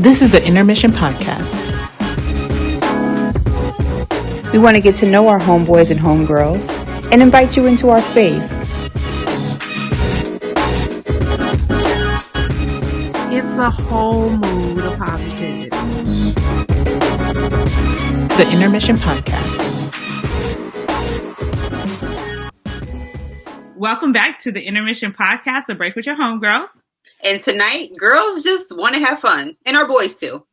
This is the Intermission Podcast. We want to get to know our homeboys and homegirls and invite you into our space. It's a whole mood of positivity. The Intermission Podcast. Welcome back to the Intermission Podcast, A Break with Your Homegirls. And tonight, girls just want to have fun. And our boys, too.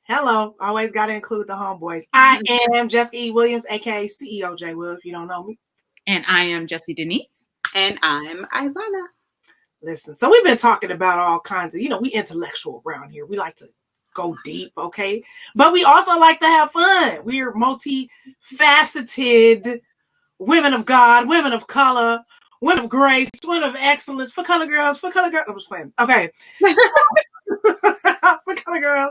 Hello. Always got to include the homeboys. I am Jessica E. Williams, a.k.a. CEO J. Will, if you don't know me. And I am Jessie Denise. And I'm Ivana. Listen, so we've been talking about all kinds of, we intellectual around here. We like to go deep, okay? But we also like to have fun. We're multifaceted women of God, women of color, women of grace, women of excellence, for color girls. I'm just playing. Okay. for color girls.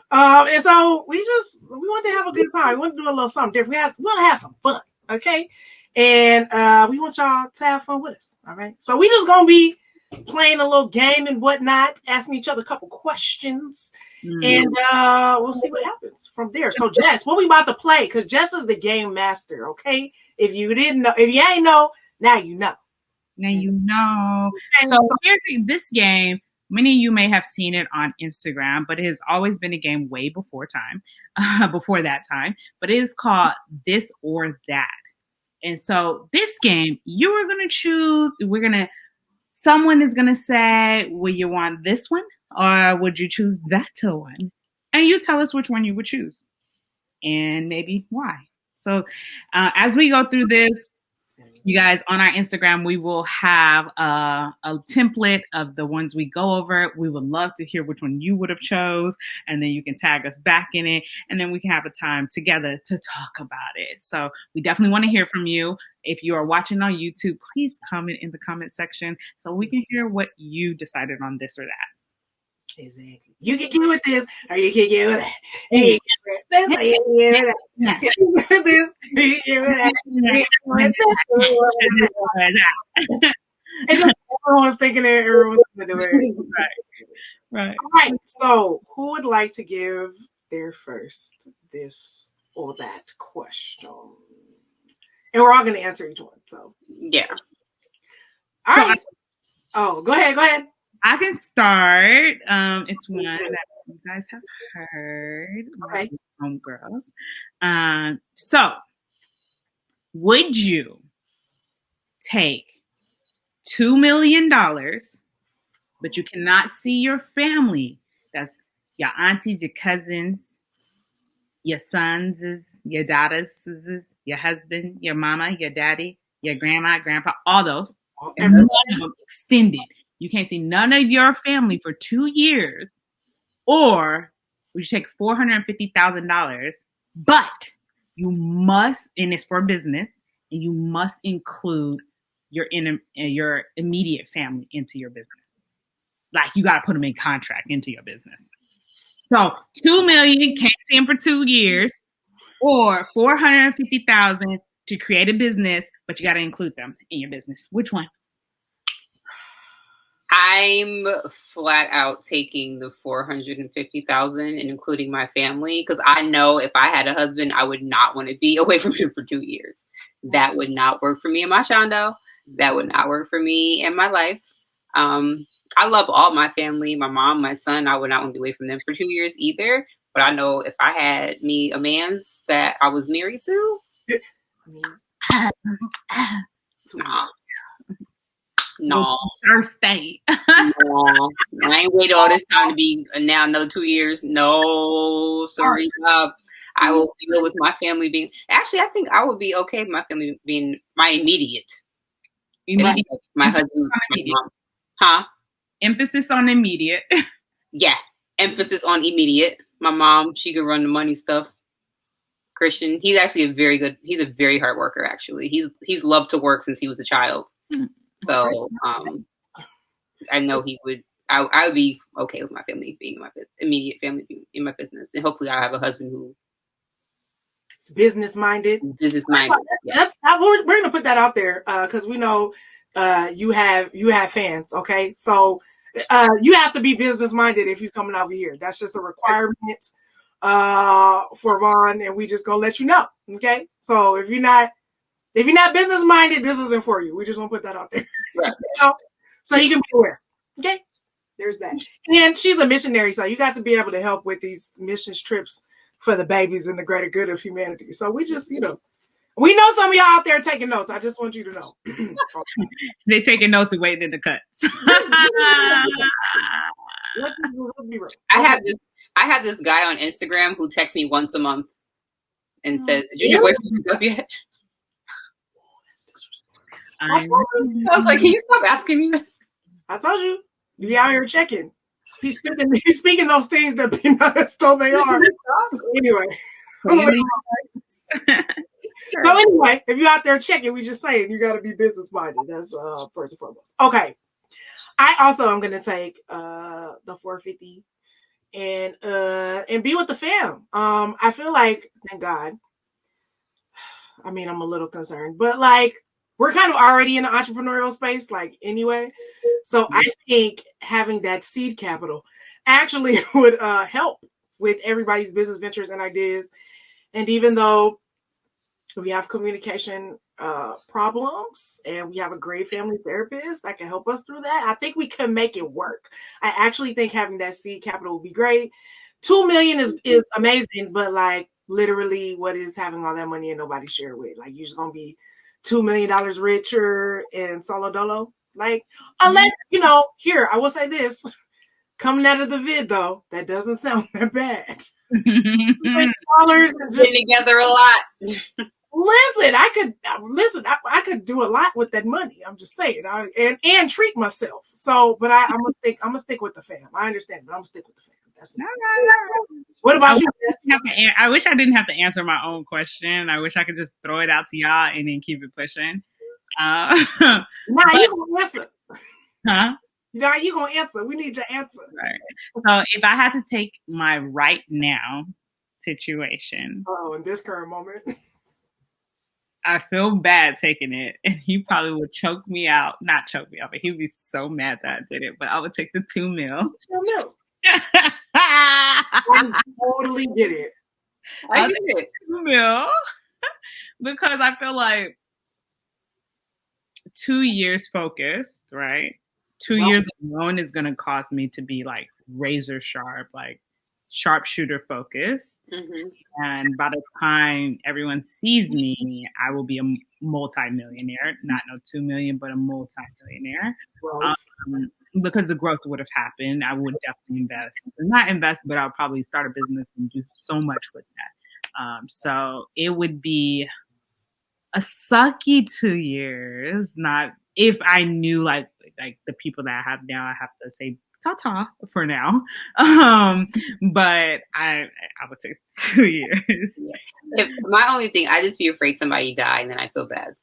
And so we want to have a good time. We want to do a little something different. We want to have some fun, okay? And we want y'all to have fun with us, all right? So we just going to be playing a little game and whatnot, asking each other a couple questions, and we'll see what happens from there. So, Jess, what we about to play? Because Jess is the game master, okay? If you didn't know, if you ain't know, now you know. Now you know. So here's this game. Many of you may have seen it on Instagram, but it has always been a game way before that time. But it is called This or That. And so this game, you are going to choose. Someone is going to say, will you want this one or would you choose that one? And you tell us which one you would choose and maybe why. So as we go through this, you guys, on our Instagram, we will have a template of the ones we go over. We would love to hear which one you would have chose, and then you can tag us back in it, and then we can have a time together to talk about it. So we definitely want to hear from you. If you are watching on YouTube, please comment in the comment section so we can hear what you decided on this or that. Exactly. You can get with this, or you can get with that. You can get with that. You can get with that. And just everyone's thinking that everyone's going to do it. Right. All right. So, who would like to give their first this or that question? And we're all going to answer each one. So, yeah. All right. Go ahead. I can start. It's one that you guys have heard. Okay. Homegirls. So, would you take $2 million, but you cannot see your family? That's your aunties, your cousins, your sons, your daughters, your husband, your mama, your daddy, your grandma, grandpa, all those. And none of them extended. You can't see none of your family for 2 years, or would you take $450,000, but you must, and it's for business, and you must include your immediate family into your business. Like you got to put them in contract into your business. So $2 million, can't see them for 2 years, or $450,000 to create a business, but you got to include them in your business. Which one? I'm flat out taking the $450,000 and including my family, because I know if I had a husband, I would not want to be away from him for 2 years. That would not work for me and my shondo. That would not work for me and my life. I love all my family, my mom, my son. I would not want to be away from them for 2 years either. But I know if I had me a man's that I was married to, No. First date. No. I ain't waited all this time to be now another 2 years. No, sorry. I will deal with my family being. Actually, I think I would be okay with my family being my immediate. My husband, my mom. Huh? Emphasis on immediate. Yeah. Emphasis on immediate. My mom, she can run the money stuff. Christian, he's actually he's a very hard worker, actually. He's loved to work since he was a child. So I know he would. I would be okay with my family being my immediate family being in my business, and hopefully I have a husband who is business minded. Business minded. Yeah. We're gonna put that out there because we know you have fans. Okay, so You have to be business minded if you're coming over here. That's just a requirement for Vaughn, and we just gonna let you know. Okay, so if you're not business minded, this isn't for you. We just want to put that out there. Right. So you can be aware. Okay, there's that. And she's a missionary, so you got to be able to help with these missions trips for the babies and the greater good of humanity. So we just, we know some of y'all out there taking notes. I just want you to know. They taking notes and waiting in the cuts. Let's be real. I have this guy on Instagram who texts me once a month and says, "Did you get away from pick up yet?" I was like, "Can you stop asking me that?" I told you, be out here checking. He's speaking those things that be not as though they are. Anyway. So anyway, if you're out there checking, we just saying you got to be business minded. That's first and foremost. Okay. I also am going to take the 450 and be with the fam. I feel like, thank God. I mean, I'm a little concerned, but like we're kind of already in the entrepreneurial space, like anyway. So I think having that seed capital actually would help with everybody's business ventures and ideas. And even though we have communication problems and we have a great family therapist that can help us through that, I think we can make it work. I actually think having that seed capital would be great. $2 million is amazing, but like literally what is having all that money and nobody share with? Like you're just going to be $2 million richer in solo dolo. Like, unless, here, I will say this, coming out of the vid though, that doesn't sound that bad. $2 and just together a lot. Listen, I could do a lot with that money. I'm just saying, and treat myself. So, but I'm gonna stick with the fam. I understand, but I'm gonna stick with the fam. That's what about you? I wish I didn't have to answer my own question. I wish I could just throw it out to y'all and then keep it pushing. Nah, you gonna answer. Huh? Nah, you gonna answer. We need your answer. Right. So if I had to take my right now situation. Oh, in this current moment. I feel bad taking it, and he probably would choke me out. Not choke me out, but he'd be so mad that I did it. But I would take the $2 million. $2 million. I totally get it. I get it. $2 million because I feel like 2 years focused, right? 2 years alone is going to cause me to be like razor sharp, like sharpshooter focused. Mm-hmm. And by the time everyone sees me, I will be a multi-millionaire. Not no 2 million, but a multi-millionaire. Because the growth would have happened. I would definitely not invest, but I'll probably start a business and do so much with that. So it would be a sucky 2 years. Not if I knew like the people that I have now, I have to say ta-ta for now. But I would say 2 years. My only thing, I just be afraid somebody die and then I feel bad.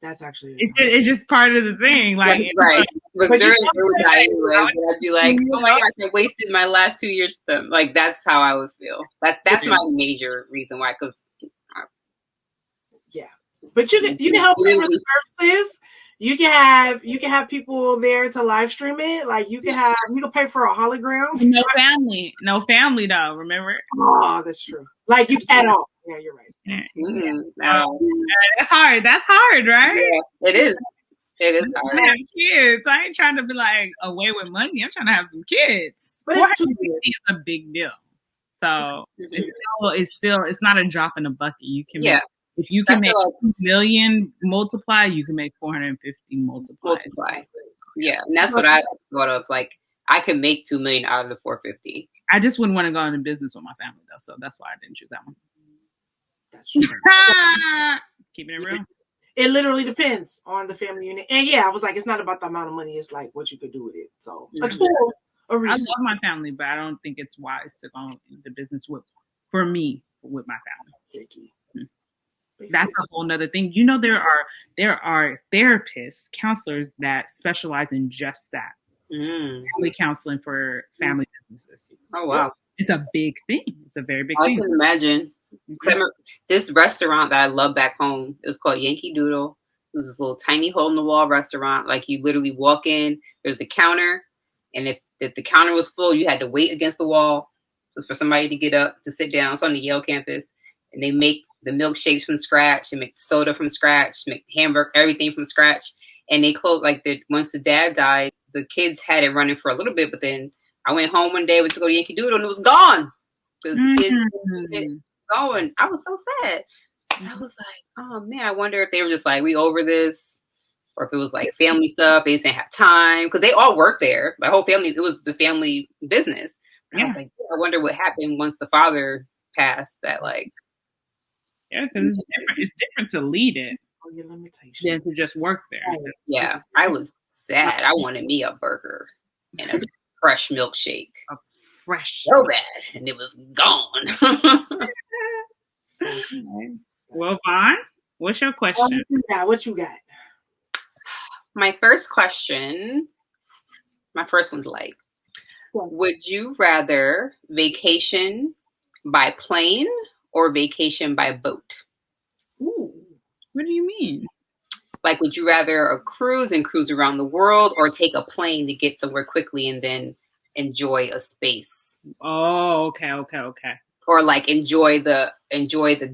That's actually it's just part of the thing. Like right. But they're really die anyway. I'd be like, oh my gosh, I wasted my last 2 years with them. Like that's how I would feel. That's my major reason why. Because but you can help pay for the services. You can have people there to live stream it. Like you can pay for a hologram. No family though. Remember? Oh, that's true. Like you at all. Yeah, you're right. Mm-hmm. That's hard. That's hard, right? Yeah, it is. It is hard. I have kids. I ain't trying to be like away with money. I'm trying to have some kids. But it's a big deal. So it's not a drop in the bucket. You can if you can make 2 million multiply, you can make 450 multiply. Yeah, and that's what I thought of. Like I could make 2 million out of the 450. I just wouldn't want to go into business with my family though, so that's why I didn't choose that one. That's true. Keeping it real. It literally depends on the family unit. And I was like, it's not about the amount of money, it's like what you could do with it. So a tool, a resource. I love my family, but I don't think it's wise to go into business with my family. That's a whole nother thing. There are therapists, counselors that specialize in just that. Family counseling for family businesses. Oh wow. It's a big thing. It's a very big thing. I can imagine. This restaurant that I love back home, it was called Yankee Doodle. was this little tiny hole in the wall restaurant. Like you literally walk in, there's a counter, and if the counter was full, you had to wait against the wall just for somebody to get up to sit down. It's on the Yale campus, and they make the milkshakes from scratch, they make soda from scratch, make hamburger, everything from scratch. And they closed once the dad died, the kids had it running for a little bit, but then I went home one day, went to go to Yankee Doodle, and it was gone because the kids didn't keep it going. I was so sad. And I was like, oh man, I wonder if they were just like, we over this, or if it was like family stuff. They just didn't have time because they all worked there. My whole family, it was the family business. And I was like, I wonder what happened once the father passed. That like, yeah, because it's different. It's different to lead it Your limitations. than to just work there. Yeah, I was sad. I wanted me a burger and a fresh milkshake. A fresh, so bad, and it was gone. Well, Vaughn, what's your question? What you got? My first question, my first one's like, would you rather vacation by plane or vacation by boat? Ooh. What do you mean? Like, would you rather a cruise and cruise around the world, or take a plane to get somewhere quickly and then enjoy a space? Oh, okay. Or like enjoy the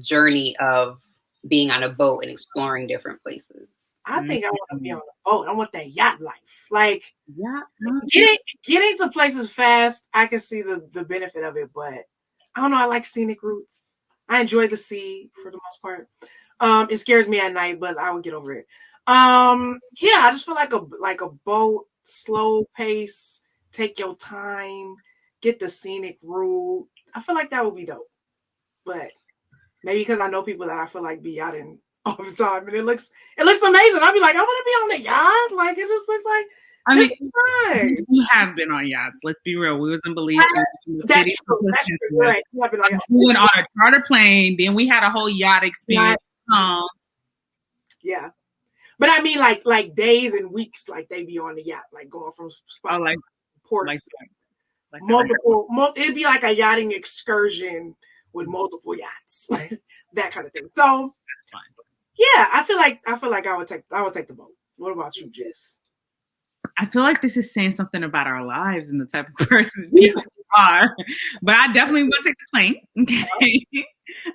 journey of being on a boat and exploring different places. I think I want to be on a boat. I want that yacht life. Like, yeah, getting to places fast, I can see the benefit of it, but I don't know. I like scenic routes. I enjoy the sea for the most part. It scares me at night, but I would get over it. Yeah, I just feel like a boat, slow pace, take your time, get the scenic route. I feel like that would be dope. But maybe because I know people that I feel like be yachting all the time, and it looks amazing. I'd be like, I want to be on the yacht. Like, it just looks like, I mean, nice. You have been on yachts. Let's be real. We was in Belize. That's true. Right. We went on a charter plane. Then we had a whole yacht experience. Yeah. But I mean, like days and weeks, like they be on the yacht, like going from spot to ports. Like it'd be like a yachting excursion with multiple yachts, that kind of thing. So that's fine. Yeah, I feel like I would take the boat. What about you, Jess? I feel like this is saying something about our lives and the type of person we are. But I definitely will take the plane. Okay,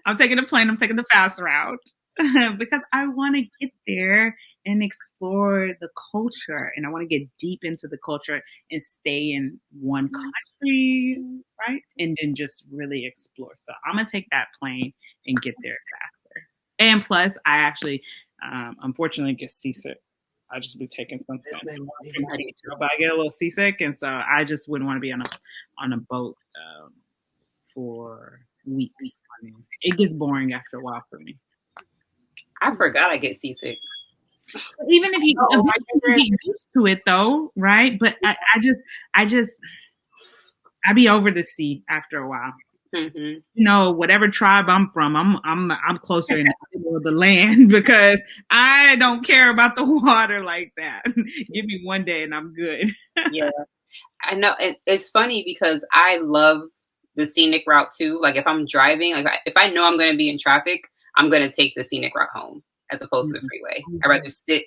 I'm taking the plane. I'm taking the fast route because I want to get there and explore the culture, and I want to get deep into the culture and stay in one country, right? And then just really explore. So I'm gonna take that plane and get there faster. And plus, I actually, unfortunately, get seasick. I just be taking something, but I get a little seasick, and so I just wouldn't want to be on a boat for weeks. I mean, it gets boring after a while for me. I forgot I get seasick. Even if you get used to it, though, right? But I be over the sea after a while. Mm-hmm. You know, whatever tribe I'm from, I'm closer in the middle of the land because I don't care about the water like that. Give me one day and I'm good. Yeah, I know. It's funny because I love the scenic route too. Like if I'm driving, like if I know I'm going to be in traffic, I'm going to take the scenic route home as opposed to the freeway. I'd rather sit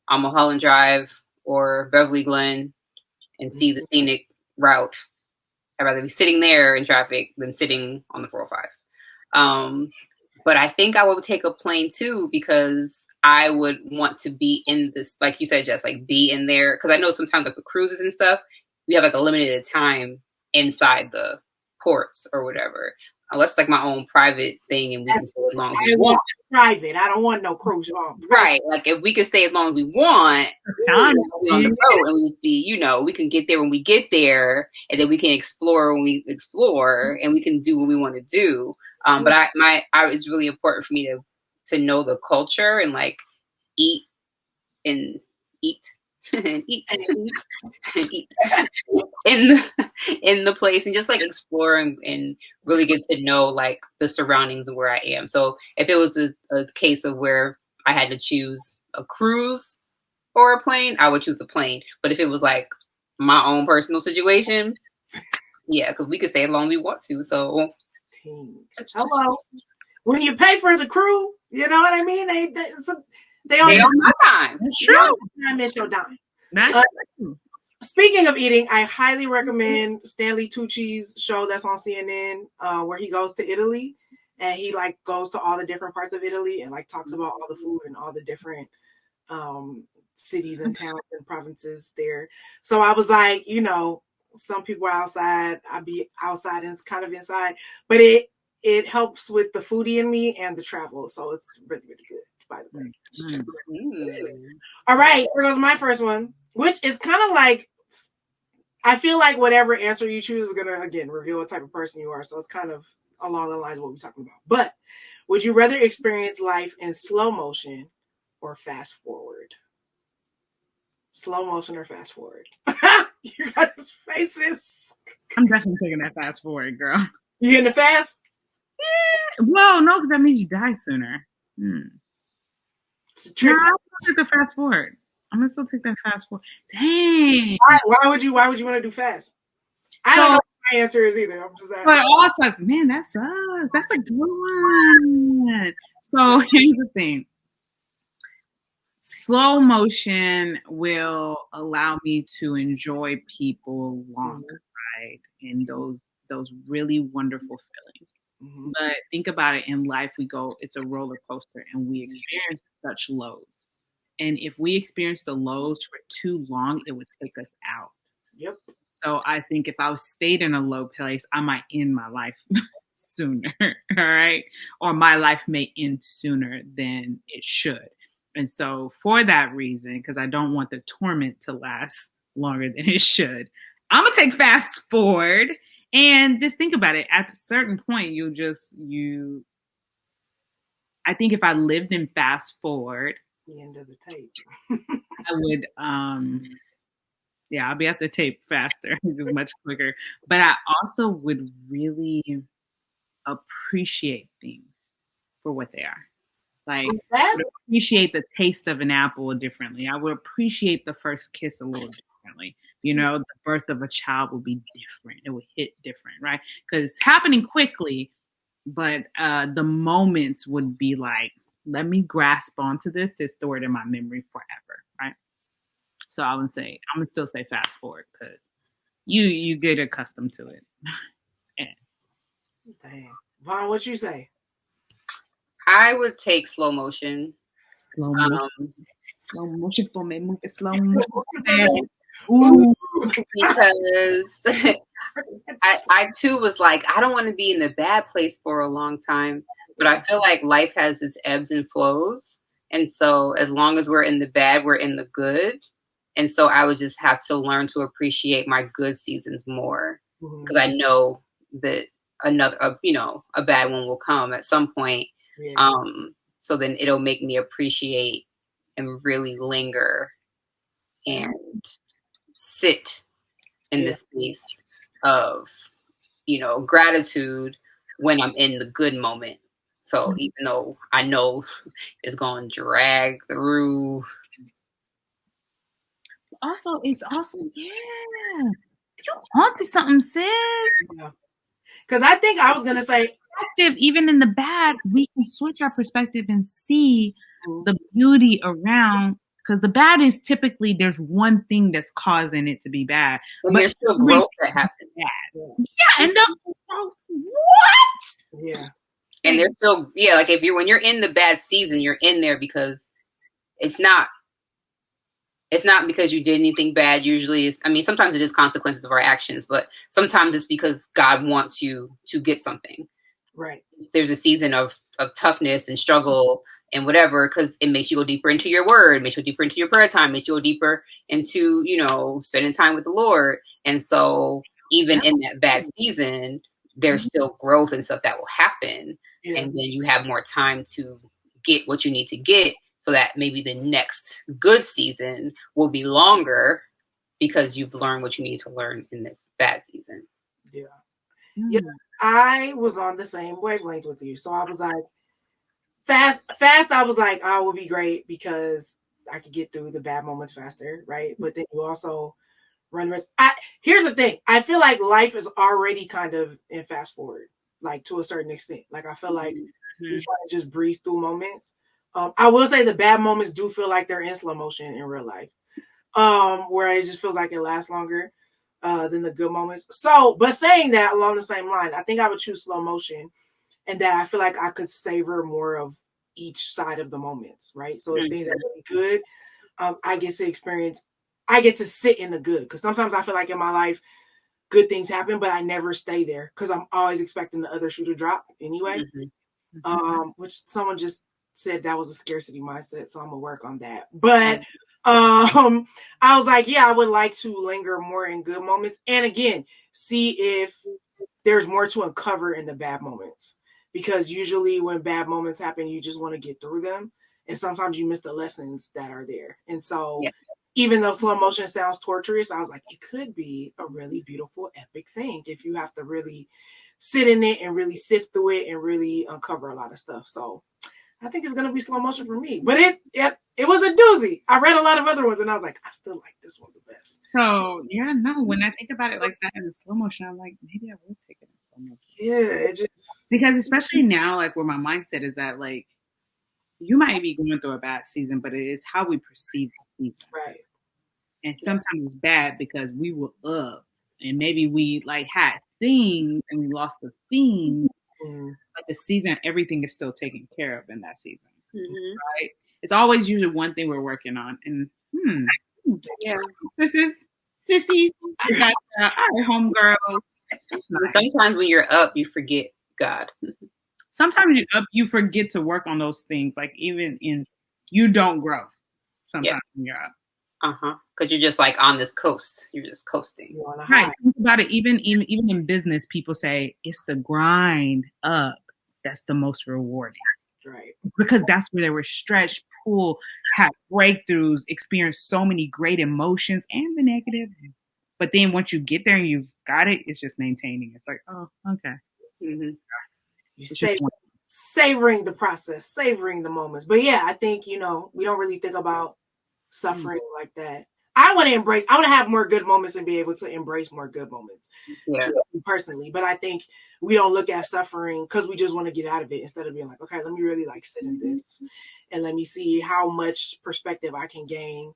on Mulholland Drive or Beverly Glen and see the scenic route. I'd rather be sitting there in traffic than sitting on the 405. But I think I would take a plane too because I would want to be in this, like you said, Jess, like be in there. Because I know sometimes like with cruises and stuff, we have like a limited time inside the ports or whatever. Unless it's like my own private thing and we can stay as long as we want. Private. I don't want no cruise. Right. Like if we can stay as long as we want, we on the boat and we just be, we can get there when we get there and then we can explore when we explore and we can do what we want to do. But it's really important for me to know the culture and like eat and eat and eat in the place and just like explore and really get to know like the surroundings of where I am. So if it was a case of where I had to choose a cruise or a plane, I would choose a plane. But if it was like my own personal situation, yeah, because we could stay as long as we want to. So hello. When you pay for the crew, you know what I mean? They on my time. That's true. I miss your dime. That's true. Speaking of eating, I highly recommend Stanley Tucci's show that's on CNN, where he goes to Italy and he like goes to all the different parts of Italy and like talks about all the food and all the different cities and towns and provinces there. So I was like, you know, some people are outside, I'd be outside and it's kind of inside, but it helps with the foodie in me and the travel. So it's really, really good, by the way. All right, here goes my first one, which is kind of like, I feel like whatever answer you choose is going to, again, reveal what type of person you are. So it's kind of along the lines of what we're talking about. But would you rather experience life in slow motion or fast forward? Slow motion or fast forward? You guys' faces. I'm definitely taking that fast forward, girl. You getting the fast? Yeah. Well, no, because that means you die sooner. It's a trick. No, I'm gonna take the fast forward. I'm gonna still take that fast forward. Dang. Why would you want to do fast? I don't know what my answer is either. I'm just asking. But all sucks. Man, that sucks. That's a good one. So here's the thing. Slow motion will allow me to enjoy people longer, right? And those really wonderful feelings. Mm-hmm. But think about it, in life it's a roller coaster and we experience such lows. And if we experience the lows for too long, it would take us out. Yep. So I think if I stayed in a low place, I might end my life sooner, all right? Or my life may end sooner than it should. And so for that reason, because I don't want the torment to last longer than it should, I'm going to take fast forward and just think about it. At a certain point, I think if I lived in fast forward, the end of the tape. I would, I'll be at the tape faster, much quicker. But I also would really appreciate things for what they are. Like, I would appreciate the taste of an apple differently. I would appreciate the first kiss a little differently. You know, the birth of a child would be different. It would hit different, right? Because it's happening quickly, but the moments would be like, let me grasp onto this to store it in my memory forever, right? So I'm gonna still say fast forward because you get accustomed to it. Dang. Vaughn, what you say? I would take slow motion. Slow motion for me, move it slow motion. Ooh. Because I too was like, I don't want to be in the bad place for a long time. But I feel like life has its ebbs and flows. And so as long as we're in the bad, we're in the good. And so I would just have to learn to appreciate my good seasons more. Because I know that a bad one will come at some point. Yeah. So then it'll make me appreciate and really linger and sit in the space of, gratitude when I'm in the good moment. So even though I know it's going to drag through. Also, you onto something, sis. Because I think I was going to say, even in the bad, we can switch our perspective and see the beauty around. Because the bad is typically there's one thing that's causing it to be bad. But there's still growth that happens. Yeah, and what? Yeah. And there's still, like when you're in the bad season, you're in there because it's not because you did anything bad. Usually sometimes it is consequences of our actions, but sometimes it's because God wants you to get something. Right. There's a season of toughness and struggle and whatever, because it makes you go deeper into your word, makes you go deeper into your prayer time, makes you go deeper into, spending time with the Lord. And so even in that bad season, there's still growth and stuff that will happen. Yeah. And then you have more time to get what you need to get so that maybe the next good season will be longer because you've learned what you need to learn in this bad season. Yeah. Yeah. I was on the same wavelength with you. So I was like, fast, I was like, oh, it would be great because I could get through the bad moments faster, right? But then you also run risk. Here's the thing. I feel like life is already kind of in fast forward, like to a certain extent. Like I feel like you try to just breeze through moments. I will say the bad moments do feel like they're in slow motion in real life, where it just feels like it lasts longer than the good moments. So, but saying that along the same line, I think I would choose slow motion, and that I feel like I could savor more of each side of the moments, right? So if things are really good, I get to sit in the good, because sometimes I feel like in my life, good things happen, but I never stay there because I'm always expecting the other shoe to drop anyway. Which someone just said that was a scarcity mindset, so I'm gonna work on that. But I was like, yeah, I would like to linger more in good moments, and again, see if there's more to uncover in the bad moments, because usually when bad moments happen, you just want to get through them, and sometimes you miss the lessons that are there. And so even though slow motion sounds torturous, I was like, it could be a really beautiful, epic thing if you have to really sit in it and really sift through it and really uncover a lot of stuff. So I think it's going to be slow motion for me. But it was a doozy. I read a lot of other ones, and I was like, I still like this one the best. So, yeah, no, when I think about it like that in the slow motion, I'm like, maybe I will take it in slow motion. Yeah, it just... Because especially now, like, where my mindset is at, like, you might be going through a bad season, but it is how we perceive the season. Right. And sometimes it's bad because we were up, and maybe we, like, had things and we lost the things. But the season, everything is still taken care of in that season. Right? It's always usually one thing we're working on. And sissies, I got that. All right, homegirl. Sometimes when you're up, you forget God. Sometimes you're up, you forget to work on those things. Like even you don't grow sometimes when you're up. Because you're just like on this coast. You're just coasting. Right. Think about it. Even in business, people say it's the grind up that's the most rewarding. Right. Because that's where they were stretched, pulled, had breakthroughs, experienced so many great emotions and the negative. But then once you get there and you've got it, it's just maintaining. It's like, oh, okay. You savoring the process, savoring the moments. But yeah, I think, we don't really think about suffering like that. I want to have more good moments and be able to embrace more good moments personally. But I think we don't look at suffering because we just want to get out of it, instead of being like, okay, let me really like sit in this and let me see how much perspective I can gain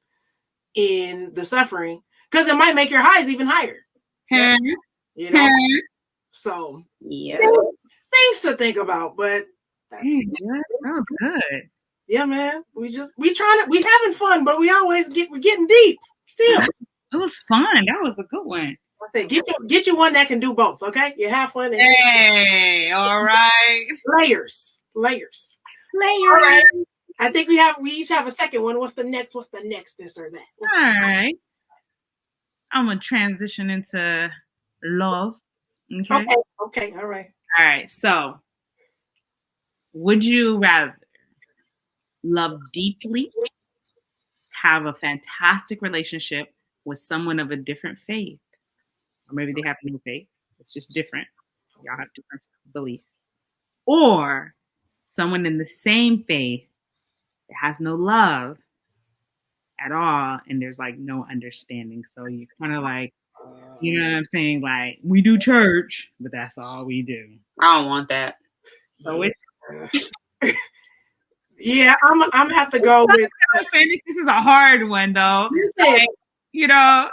in the suffering, because it might make your highs even higher. So things to think about. But that was good. Yeah, man. We having fun, but we're getting deep still. It was fun. That was a good one. I say get you one that can do both, okay? You have fun. Hey, all right. Layers. All right. I think we each have a second one. What's the next this or that? All right. I'm gonna transition into love. Okay. All right. So, would you rather love deeply, have a fantastic relationship with someone of a different faith, or maybe they have no faith, it's just different, y'all have different beliefs, or someone in the same faith that has no love at all, and there's like no understanding, so you're kind of like, you know what I'm saying, like, we do church, but that's all we do. I don't want that. So yeah, I'm gonna have to go with. I'm saying this is a hard one, though. Like, No,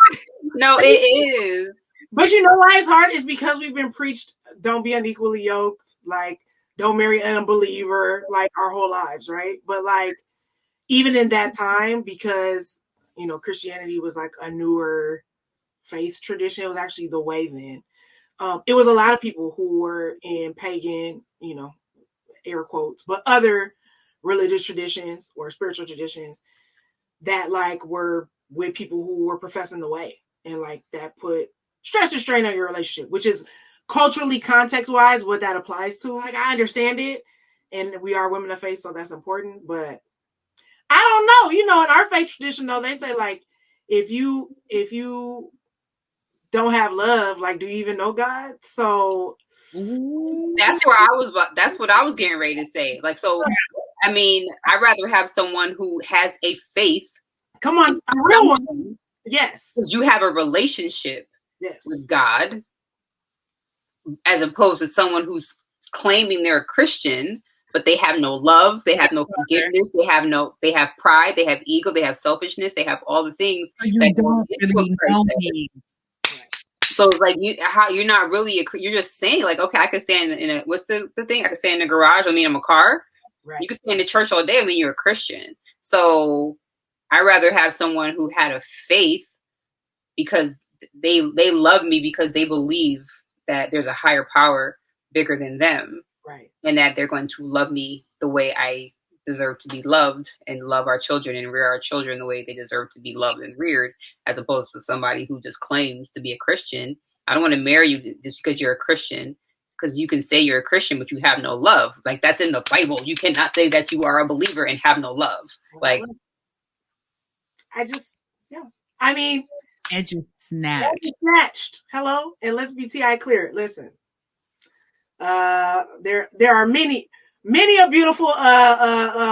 it is. But you know why it's hard? Is because we've been preached, don't be unequally yoked, like, don't marry an unbeliever, like, our whole lives, right? But like, even in that time, because Christianity was like a newer faith tradition, it was actually the way then. It was a lot of people who were in pagan, air quotes, but other religious traditions or spiritual traditions that like were with people who were professing the way, and like that put stress and strain on your relationship, which is culturally, context wise, what that applies to. Like, I understand it, and we are women of faith, so that's important. But I don't know, in our faith tradition though, they say like, if you don't have love, like, do you even know God? So that's what I was getting ready to say. Like, so I mean, I'd rather have someone who has a faith. Come on, a real one. Yes. Because you have a relationship with God, as opposed to someone who's claiming they're a Christian, but they have no love, they have no forgiveness, they have pride, they have ego, they have selfishness, they have all the things. You don't really know me. So it's like you're not really you're just saying like, okay, I can stand in a what's the thing? I can stand in a garage. I mean, I'm a car. Right. You can stand in church all day. I mean, you're a Christian. So I'd rather have someone who had a faith because they love me because they believe that there's a higher power bigger than them, right? And that they're going to love me the way I deserve to be loved and love our children and rear our children the way they deserve to be loved and reared, as opposed to somebody who just claims to be a Christian. I don't want to marry you just because you're a Christian, because you can say you're a Christian, but you have no love. Like, that's in the Bible. You cannot say that you are a believer and have no love. Like, I mean, edge is snatched. Hello, and let's be TI clear. Listen, there are many a beautiful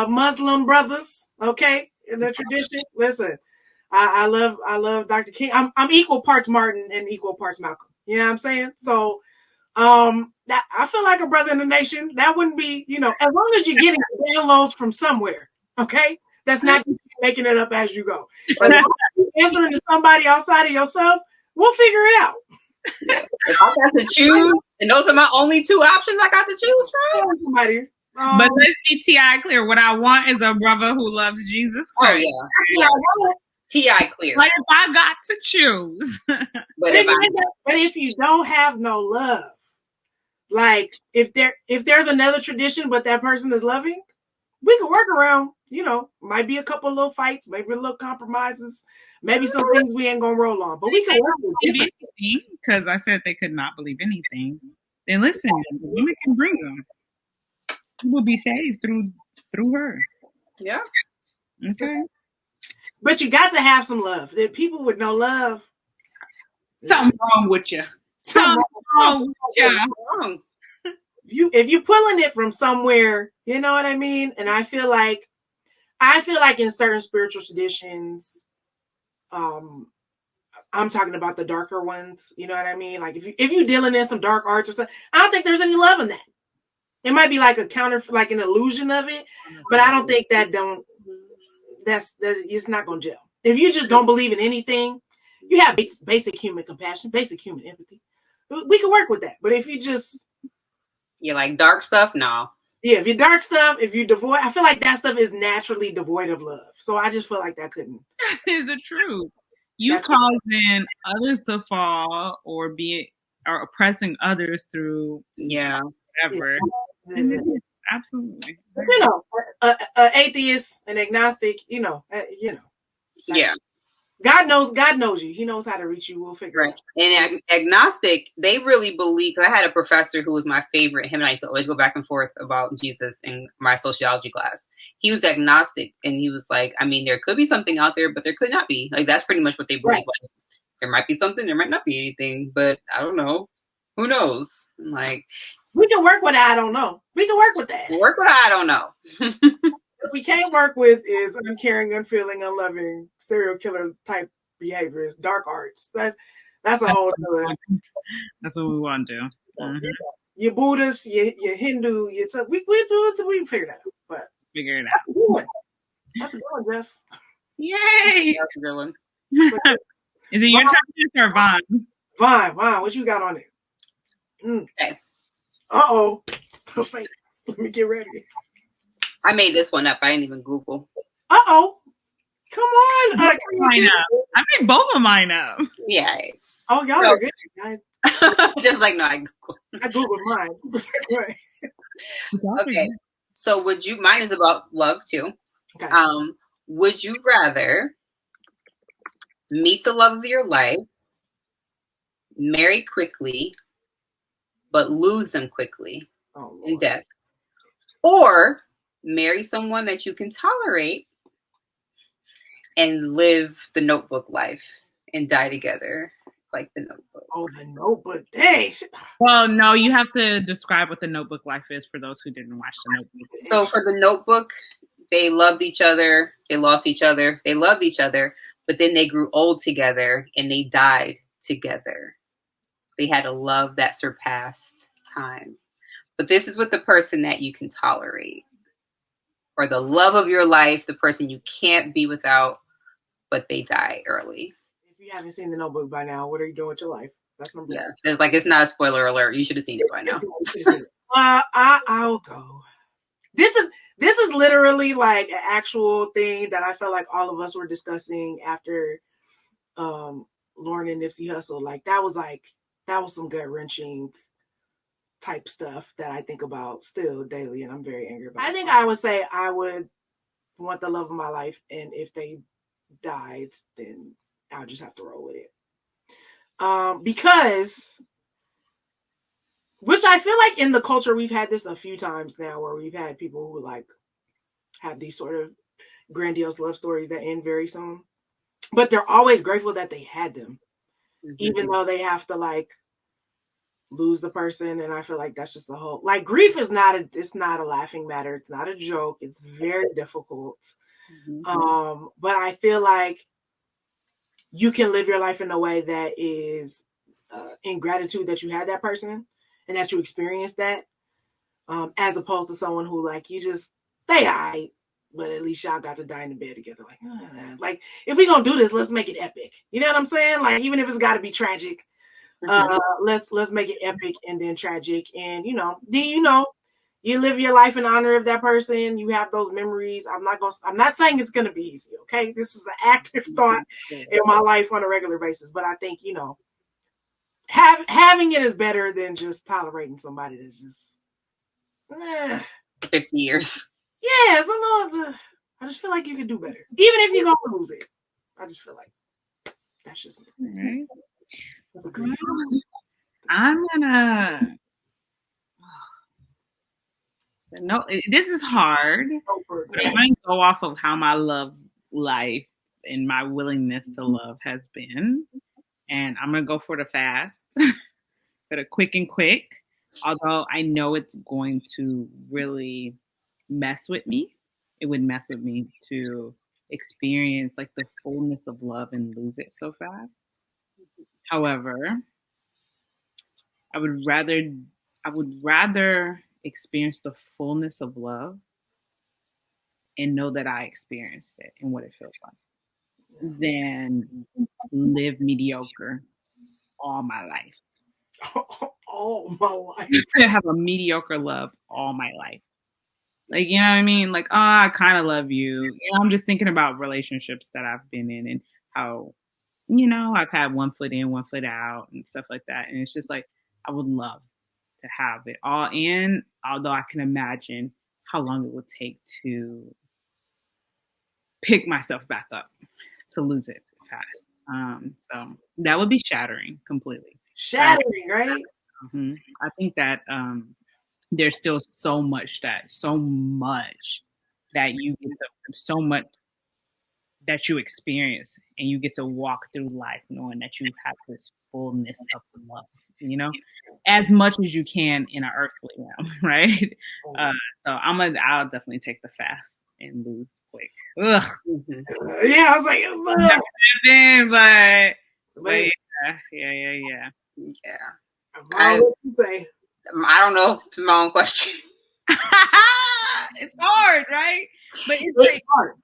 Muslim brothers, okay, in the tradition. Listen, I love Dr. King. I'm equal parts Martin and equal parts Malcolm. You know what I'm saying? So that I feel like a brother in the nation. That wouldn't be, as long as you're getting downloads from somewhere, okay? That's not making it up as you go. As long as you're answering to somebody outside of yourself, we'll figure it out. If I got to choose, and those are my only two options I got to choose from. Somebody. But let's be TI clear. What I want is a brother who loves Jesus Christ. Oh, yeah. TI clear. Like, if I got to choose. But if you don't have no love, like if there's another tradition, but that person is loving, we can work around, might be a couple of little fights, maybe a little compromises, maybe some things we ain't gonna roll on, but we can work with anything, because I said they could not believe anything. Then listen, women can bring them. You will be saved through her. Yeah. Okay. But you got to have some love. If people with no love, something's wrong with you. Something wrong with you. If you're pulling it from somewhere, you know what I mean? And I feel like in certain spiritual traditions, I'm talking about the darker ones, you know what I mean? Like if you're dealing in some dark arts or something, I don't think there's any love in that. It might be like a like an illusion of it, but I don't think that's it's not gonna gel. If you just don't believe in anything, you have basic human compassion, basic human empathy. We can work with that. But if you just like dark stuff, no. Yeah, if you're dark stuff, if you devoid, I feel like that stuff is naturally devoid of love. So I just feel like that couldn't. Is the truth. You causing others to fall or oppressing others through whatever. Yeah. Absolutely. An atheist, an agnostic, Yeah. God knows you. He knows how to reach you. We'll figure it out. And agnostic, they really believe, because I had a professor who was my favorite. Him and I used to always go back and forth about Jesus in my sociology class. He was agnostic, and he was like, I mean, there could be something out there, but there could not be. Like, that's pretty much what they believe. Right. Like, there might be something, there might not be anything, but I don't know. Who knows? Like, we can work with I don't know. We can work with that. Work with I don't know. What we can't work with is uncaring, unfeeling, unloving, serial killer type behaviors, dark arts. That's a whole other. That's what we want to do. Mm-hmm. You're Buddhist, you're Hindu, we figure that out. But figure it out. That's a good one, Jess. Yay! That's a good one. Is it your turn or Vaughn? Vaughn, what you got on it? Okay. Uh-oh. Her face. Let me get ready. I made this one up. I didn't even Google. Uh-oh. Come on. Mine up. I made both of mine up. Yeah. Oh, y'all are good. Just like, no, I Googled mine. Right. Okay. So mine is about love too. Okay. Would you rather meet the love of your life, marry quickly, but lose them quickly in death, or marry someone that you can tolerate and live the Notebook life and die together like the Notebook? Oh, the Notebook. Dang. Well, no, you have to describe what the Notebook life is for those who didn't watch the Notebook. So for the Notebook, they loved each other, they lost each other, they loved each other, but then they grew old together and they died together. They had a love that surpassed time. But this is with the person that you can tolerate, or the love of your life, the person you can't be without, but they die early. If you haven't seen The Notebook by now, what are you doing with your life? That's number one. Yeah, it's not a spoiler alert. You should have seen it by now. I'll go. This is literally like an actual thing that I felt like all of us were discussing after Lauren and Nipsey Hussle. Like that was some gut wrenching type stuff that I think about still daily, and I'm very angry about. I think I would say I would want the love of my life, and if they died, then I'll just have to roll with it. Because, which I feel like in the culture, we've had this a few times now, where we've had people who like have these sort of grandiose love stories that end very soon, but they're always grateful that they had them, even though they have to like lose the person. And I feel like that's just the whole, like, grief is it's not a laughing matter. It's not a joke. It's very difficult. But I feel like you can live your life in a way that is in gratitude that you had that person and that you experienced that, as opposed to someone who like they alright, but at least y'all got to die in the bed together. Like if we gonna do this, let's make it epic. You know what I'm saying? Like even if it's got to be tragic, let's make it epic and then tragic. And you live your life in honor of that person. You have those memories. I'm not saying it's gonna be easy. Okay, this is an active thought in my life on a regular basis. But I think having it is better than just tolerating somebody that's just 50 years. Yeah, I just feel like you can do better, even if you're gonna lose it. I just feel like that's just me. All right. I'm gonna. No, this is hard. I might go off of how my love life and my willingness to love has been, and I'm gonna go for the fast, for the quick. Although I know it's going to really mess with me. It would mess with me to experience like the fullness of love and lose it so fast. However, I would rather experience the fullness of love and know that I experienced it and what it feels like than live mediocre all my life. All my life. To have a mediocre love all my life. Like, you know what I mean? Like, oh, I kind of love you. I'm just thinking about relationships that I've been in and how, I've had one foot in, one foot out and stuff like that. And it's just like, I would love to have it all in, although I can imagine how long it would take to pick myself back up, to lose it fast. So that would be shattering completely. Shattering, right? I think that there's still so much that you get so much that you experience, and you get to walk through life knowing that you have this fullness of love, as much as you can in an earthly realm, right? So I'll definitely take the fast and lose quick. Ugh. Yeah, I was like, yeah. What you say? I don't know. It's my own question. It's hard, right? But it's hard.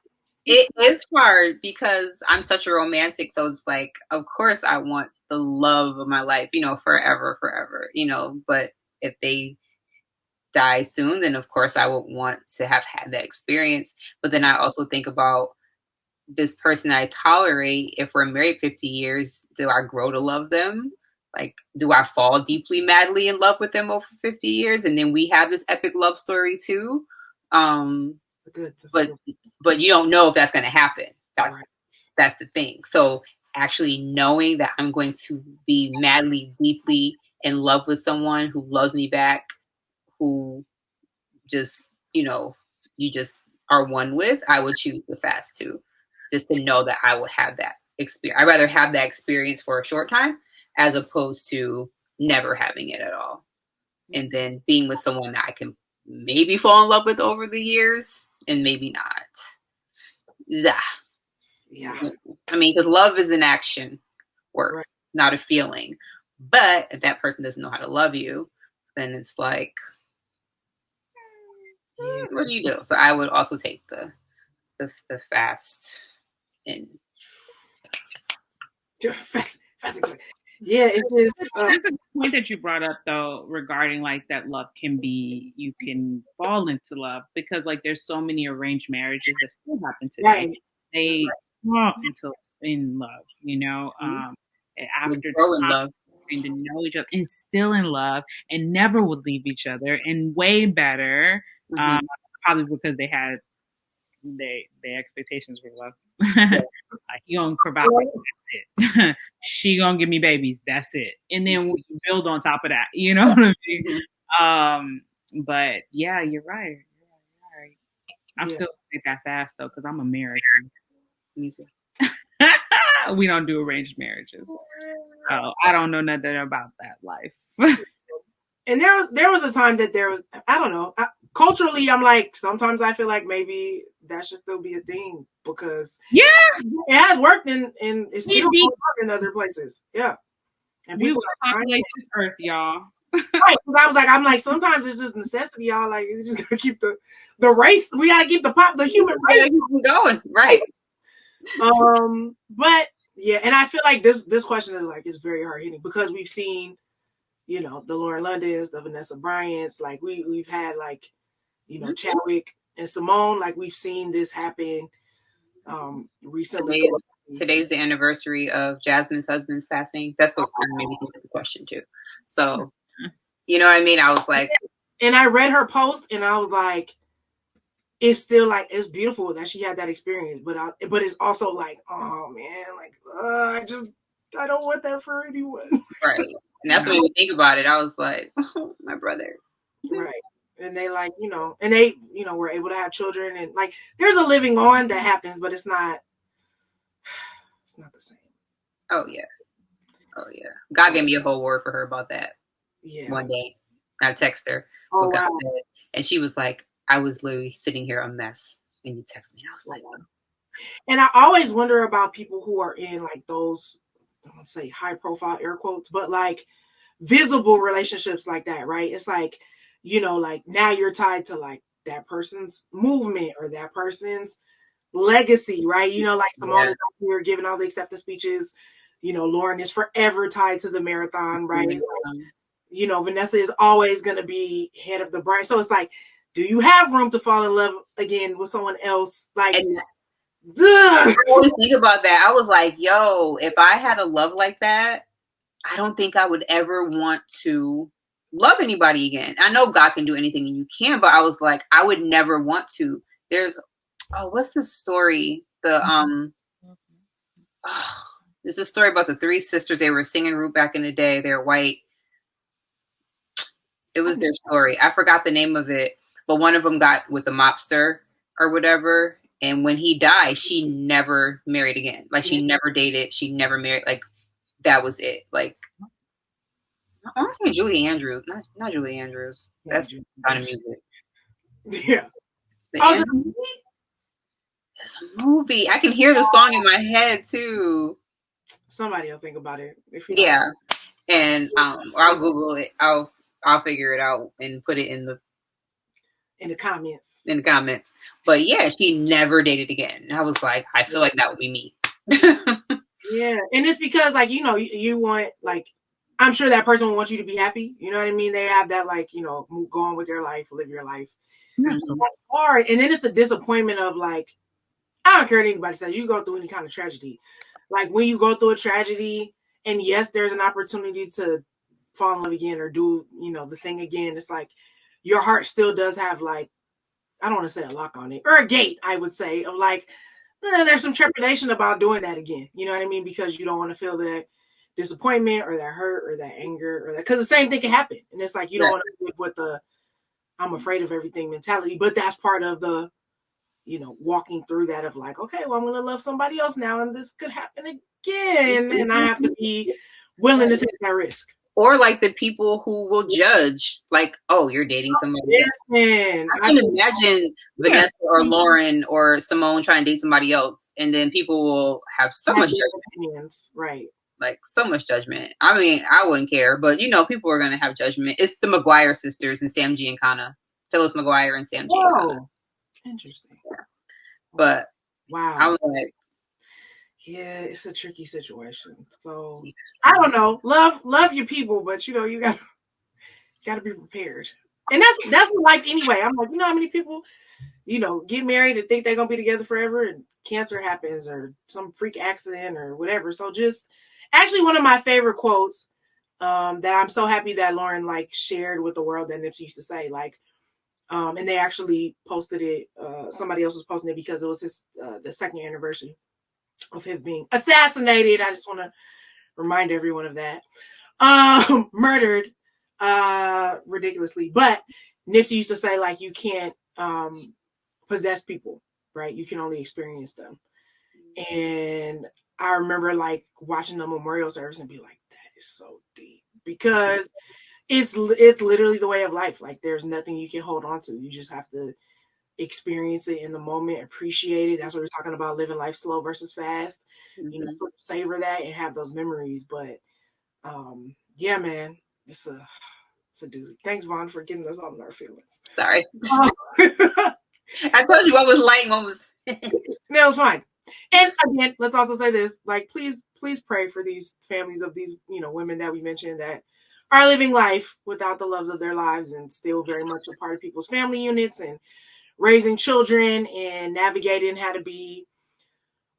It is hard because I'm such a romantic. So it's like, of course, I want the love of my life, forever. But if they die soon, then of course I would want to have had that experience. But then I also think about this person I tolerate. If we're married 50 years, do I grow to love them? Like, do I fall deeply, madly in love with them over 50 years? And then we have this epic love story too. But you don't know if that's going to happen. That's the thing. So actually knowing that I'm going to be madly, deeply in love with someone who loves me back, who just, you just are one with, I would choose the fast too. Just to know that I would have that experience. I'd rather have that experience for a short time as opposed to never having it at all. And then being with someone that I can maybe fall in love with over the years and maybe not. Yeah. I mean, because love is an action word, not a feeling. But if that person doesn't know how to love you, then it's like, Yeah. What do you do? So I would also take the fast and Fast. Yeah, it's just That's a good point that you brought up though, regarding like that love can be, you can fall into love, because like there's so many arranged marriages that still happen today. right. They fall into in love, and after grow in time, love. getting to know each other and still in love and never would leave each other, and way better, Mhm. probably because they had their expectations were love. Like, he gonna provide, that's it. She gonna give me babies, that's it. And then we build on top of that, you know what I mean? Mhm. But yeah, you're right. I'm still saying that fast though, because I'm American. Me too. We don't do arranged marriages. So I don't know nothing about that life. And there was a time that there was, I don't know, culturally, I'm like, sometimes I feel like maybe that should still be a thing, because Yeah, it has worked and it's still Indeed. going on in other places. Yeah. And we people will populate this earth, y'all. right. I'm like, sometimes it's just necessity, y'all. Like, you just gotta keep the race. We gotta keep the human race Keep going, right? But yeah, and I feel like this question is very hard hitting, because we've seen, the Lauren Londons, the Vanessa Bryants, like we've had like, Chadwick and Simone, like we've seen this happen recently. Today's the anniversary of Jasmine's husband's passing. That's what kind of made me think of the question too. So, you know what I mean? I was like, and I read her post and I was like, it's still like, it's beautiful that she had that experience, but it's also like, oh man, like I don't want that for anyone. Right. And that's what made me think about it. I was like, oh, my brother. Right. And they like, and they, were able to have children, and like there's a living on that happens, but it's not the same. Oh yeah. God gave me a whole word for her about that. Yeah. One day I texted her Oh, what God wow. said, and she was like, I was literally sitting here a mess, and you text me. And I was like, and I always wonder about people who are in like those, I don't say high profile air quotes, but like visible relationships like that, right? It's like, like now you're tied to like that person's movement or that person's legacy, right? Like Simone is out here giving all the acceptance speeches. Lauren is forever tied to the marathon, right? Vanessa is always going to be head of the brand. So it's like, do you have room to fall in love again with someone else? Like, I always think about that. I was like, yo, if I had a love like that, I don't think I would ever want to love anybody again. I know God can do anything and you can, but I was like, I would never want to. There's, what's the story? There's a story about the three sisters. They were a singing group back in the day. They're white. It was their story. I forgot the name of it, but one of them got with the mobster or whatever. And when he died, she never married again. Like, she never dated. She never married. Like, that was it. Like, I want to say Julie Andrews. Not Julie Andrews. That's Sound of Music. Yeah. There's a movie. I can hear the song in my head too. Somebody will think about it. Yeah. And or I'll Google it. I'll figure it out and put it in the comments. But yeah, she never dated again. And I was like, I feel like that would be me. Yeah. And it's because like, you want, like, I'm sure that person will want you to be happy. You know what I mean? They have that, like, go on with their life, live your life. Mm-hmm. So that's hard. And then it's the disappointment of like, I don't care what anybody says, you go through any kind of tragedy. Like when you go through a tragedy and yes, there's an opportunity to fall in love again or do, the thing again. It's like your heart still does have like, I don't want to say a lock on it or a gate, I would say, of like, there's some trepidation about doing that again. You know what I mean? Because you don't want to feel that disappointment or that hurt or that anger or that, because the same thing can happen. And it's like, you don't want to live with the, I'm afraid of everything mentality, but that's part of the, walking through that of like, okay, well, I'm going to love somebody else now. And this could happen again. And I have to be willing to take that risk. Or like the people who will judge, like, oh, you're dating somebody else. I can imagine Vanessa or Lauren or Simone trying to date somebody else. And then people will have so much judgment. Right. Like so much judgment. I mean, I wouldn't care, but people are going to have judgment. It's the McGuire sisters and Sam Giancana. Phyllis McGuire and Sam Giancana. Oh, interesting. Yeah. But wow, I was like, yeah, it's a tricky situation. So I don't know. Love your people, but you gotta be prepared. And that's life anyway. I'm like, how many people, get married and think they're gonna be together forever, and cancer happens or some freak accident or whatever. So just actually one of my favorite quotes that I'm so happy that Lauren shared with the world that Nipsey used to say, and they actually posted it. Somebody else was posting it because it was the second anniversary of him being assassinated. I just want to remind everyone of that. Murdered ridiculously. But Nipsey used to say, you can't possess people, right? You can only experience them. And I remember watching the memorial service and be like, that is so deep, because it's literally the way of life. There's nothing you can hold on to. You just have to experience it in the moment, appreciate it. That's what we're talking about, living life slow versus fast. Savor that and have those memories. But yeah, man, it's a doozy. Thanks, Vaughn, for getting us all in our feelings. Sorry. I told you what was light and what was no, it's fine. And again, let's also say this, please pray for these families of these, women that we mentioned that are living life without the loves of their lives and still very much a part of people's family units and raising children and navigating how to be